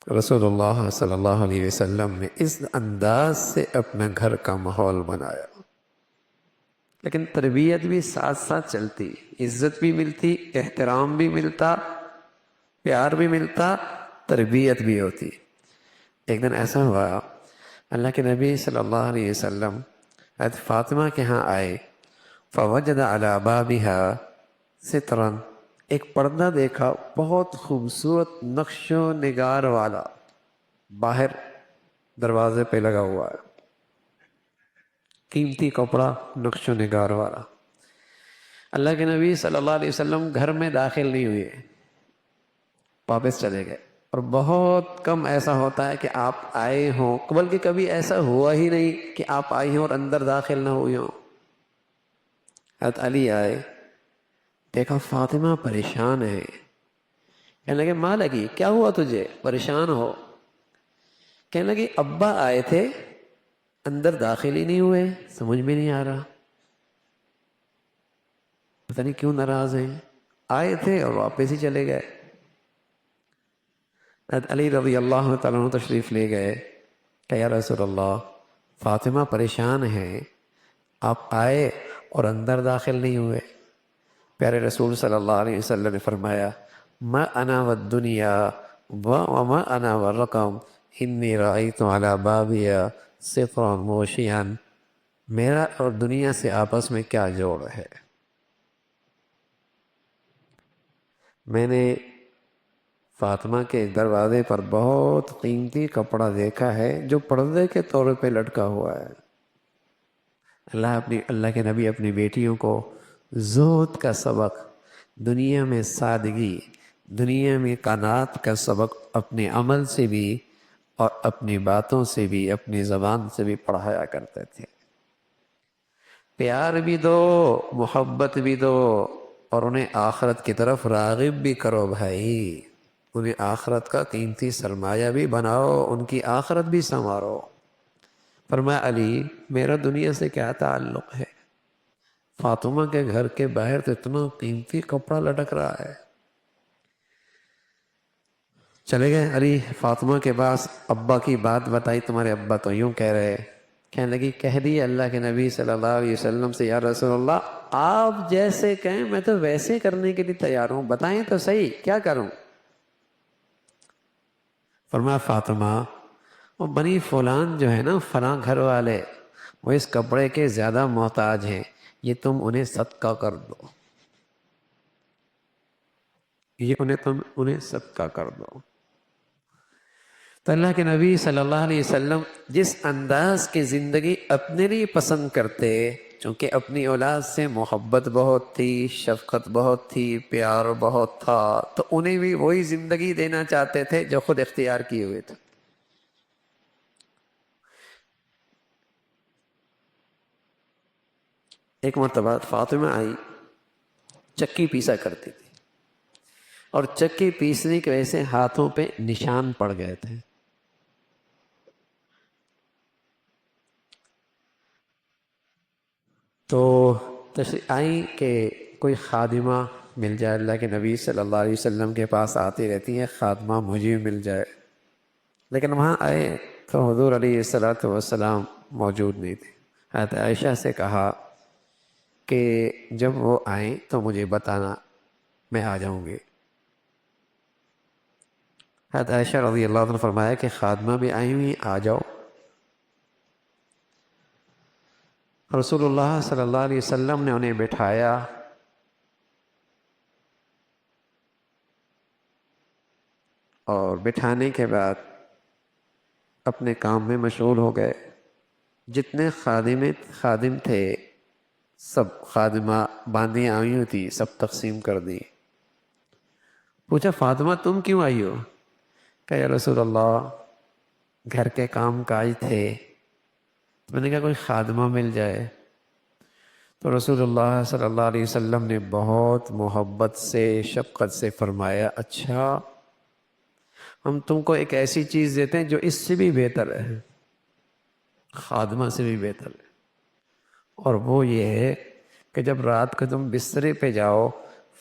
رسول اللہ صلی اللہ علیہ وسلم نے اس انداز سے اپنا گھر کا ماحول بنایا، لیکن تربیت بھی ساتھ ساتھ چلتی، عزت بھی ملتی، احترام بھی ملتا، پیار بھی ملتا، تربیت بھی ہوتی۔ ایک دن ایسا ہوا، اللہ کے نبی صلی اللہ علیہ وسلم حضرت فاطمہ کے ہاں آئے، فوجد علی بابہا سترا، ایک پردہ دیکھا بہت خوبصورت نقش و نگار والا، باہر دروازے پہ لگا ہوا ہے، قیمتی کپڑا نقش و نگار والا۔ اللہ کے نبی صلی اللہ علیہ وسلم گھر میں داخل نہیں ہوئے، واپس چلے گئے۔ اور بہت کم ایسا ہوتا ہے کہ آپ آئے ہوں، بلکہ کبھی ایسا ہوا ہی نہیں کہ آپ آئے ہوں اور اندر داخل نہ ہوئے ہوں۔ حضرت علی آئے، دیکھا فاطمہ پریشان ہے، کہنے لگے ماں لگی کیا ہوا تجھے پریشان ہو؟ کہنے لگے ابا آئے تھے، اندر داخل ہی نہیں ہوئے، سمجھ میں نہیں آ رہا، پتہ نہیں کیوں ناراض ہیں، آئے تھے اور واپس ہی چلے گئے۔ حضرت علی رضی اللہ تعالیٰ عنہ تشریف لے گئے کہ یا رسول اللہ فاطمہ پریشان ہے، آپ آئے اور اندر داخل نہیں ہوئے۔ پیارے رسول صلی اللہ علیہ وسلم نے فرمایا ما انا والدنیا وما انا والرقم انی رأیت علی بابیا صفرا موشیا، میرا اور دنیا سے آپس میں کیا جوڑ ہے؟ میں نے فاطمہ کے دروازے پر بہت قیمتی کپڑا دیکھا ہے جو پردے کے طور پہ لٹکا ہوا ہے۔ اللہ کے نبی اپنی بیٹیوں کو زہد کا سبق، دنیا میں سادگی، دنیا میں قناعت کا سبق اپنے عمل سے بھی اور اپنی باتوں سے بھی، اپنی زبان سے بھی پڑھایا کرتے تھے۔ پیار بھی دو، محبت بھی دو، اور انہیں آخرت کی طرف راغب بھی کرو بھائی، انہیں آخرت کا قیمتی سرمایہ بھی بناؤ، ان کی آخرت بھی سنوارو۔ فرمایا علی میرا دنیا سے کیا تعلق ہے؟ فاطمہ کے گھر کے باہر تو اتنا قیمتی کپڑا لٹک رہا ہے۔ چلے گئے علی فاطمہ کے پاس، ابا کی بات بتائی، تمہارے ابا تو یوں کہہ رہے، کہنے لگی کہہ دی اللہ کے نبی صلی اللہ علیہ وسلم سے یا رسول اللہ آپ جیسے کہیں میں تو ویسے کرنے کے لیے تیار ہوں، بتائیں تو صحیح کیا کروں؟ فرمایا فاطمہ وہ بنی فلان جو ہے نا، فلاں گھر والے، وہ اس کپڑے کے زیادہ محتاج ہیں، یہ تم انہیں صدقہ کر دو، تم انہیں صدقہ کر دو۔ تو اللہ کے نبی صلی اللہ علیہ وسلم جس انداز کی زندگی اپنے لیے پسند کرتے، چونکہ اپنی اولاد سے محبت بہت تھی، شفقت بہت تھی، پیار بہت تھا، تو انہیں بھی وہی زندگی دینا چاہتے تھے جو خود اختیار کیے ہوئے تھے۔ ایک مرتبہ فاطمہ آئی، چکی پیسا کرتی تھی، اور چکی پیسنے کی وجہ سے ہاتھوں پہ نشان پڑ گئے تھے۔ تو تشریف آئی کہ کوئی خادمہ مل جائے، اللہ کے نبی صلی اللہ علیہ وسلم کے پاس آتی رہتی ہیں خادمہ، مجھے بھی مل جائے، لیکن وہاں آئے تو حضور علیہ الصلوۃ والسلام موجود نہیں تھے۔ حضرت عائشہ سے کہا کہ جب وہ آئیں تو مجھے بتانا، میں آ جاؤں گی۔ حضرت عائشہ رضی اللہ عنہ نے فرمایا کہ خادمہ بھی آئی ہوئی، آ جاؤ۔ رسول اللہ صلی اللہ علیہ وسلم نے انہیں بٹھایا، اور بٹھانے کے بعد اپنے کام میں مشغول ہو گئے۔ جتنے خادم تھے سب خادمہ باندھی آئی ہوئی تھی، سب تقسیم کر دی۔ پوچھا فاطمہ تم کیوں آئی ہو؟ کہ یا رسول اللہ گھر کے کام کاج تھے، میں نے کہا کوئی خادمہ مل جائے۔ تو رسول اللہ صلی اللہ علیہ وسلم نے بہت محبت سے، شفقت سے فرمایا اچھا ہم تم کو ایک ایسی چیز دیتے ہیں جو اس سے بھی بہتر ہے، خادمہ سے بھی بہتر ہے، اور وہ یہ ہے کہ جب رات کو تم بسترے پہ جاؤ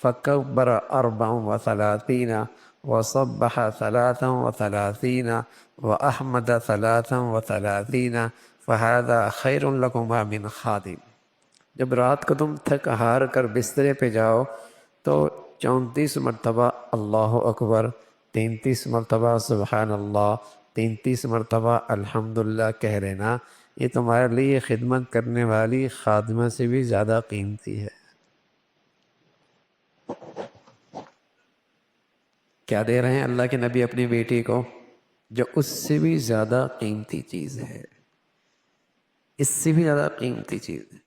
فَكَبَّرَ 34 وصبح 33 وأحمد 33 فهذا خیر لکما من خادم۔ جب رات کو تم تھک ہار کر بسترے پہ جاؤ تو 34 مرتبہ اللہ اکبر، 33 مرتبہ سبحان اللہ، 33 مرتبہ الحمدللہ کہہ لینا، یہ تمہارے لیے خدمت کرنے والی خادمہ سے بھی زیادہ قیمتی ہے۔ کیا دے رہے ہیں اللہ کے نبی اپنی بیٹی کو؟ جو اس سے بھی زیادہ قیمتی چیز ہے، اس سے بھی زیادہ قیمتی چیز ہے۔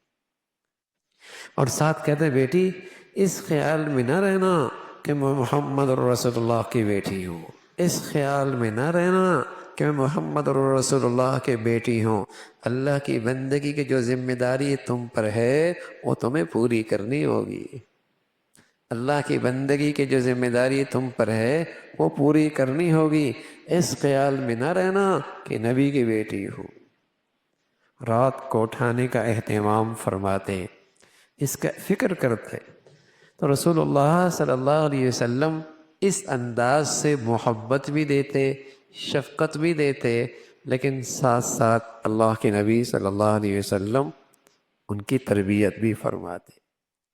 اور ساتھ کہتے ہیں بیٹی اس خیال میں نہ رہنا کہ میں محمد رسول اللہ کی بیٹی ہوں، اس خیال میں نہ رہنا کہ میں محمد رسول اللہ کے بیٹی ہوں، اللہ کی بندگی کی جو ذمہ داری تم پر ہے وہ تمہیں پوری کرنی ہوگی۔ اللہ کی بندگی کی جو ذمہ داری تم پر ہے وہ پوری کرنی ہوگی، اس خیال میں نہ رہنا کہ نبی کی بیٹی ہوں۔ رات کو اٹھانے کا اہتمام فرماتے، اس کا فکر کرتے، تو رسول اللہ صلی اللہ علیہ وسلم اس انداز سے محبت بھی دیتے، شفقت بھی دیتے، لیکن ساتھ ساتھ اللہ کے نبی صلی اللہ علیہ وسلم ان کی تربیت بھی فرماتے۔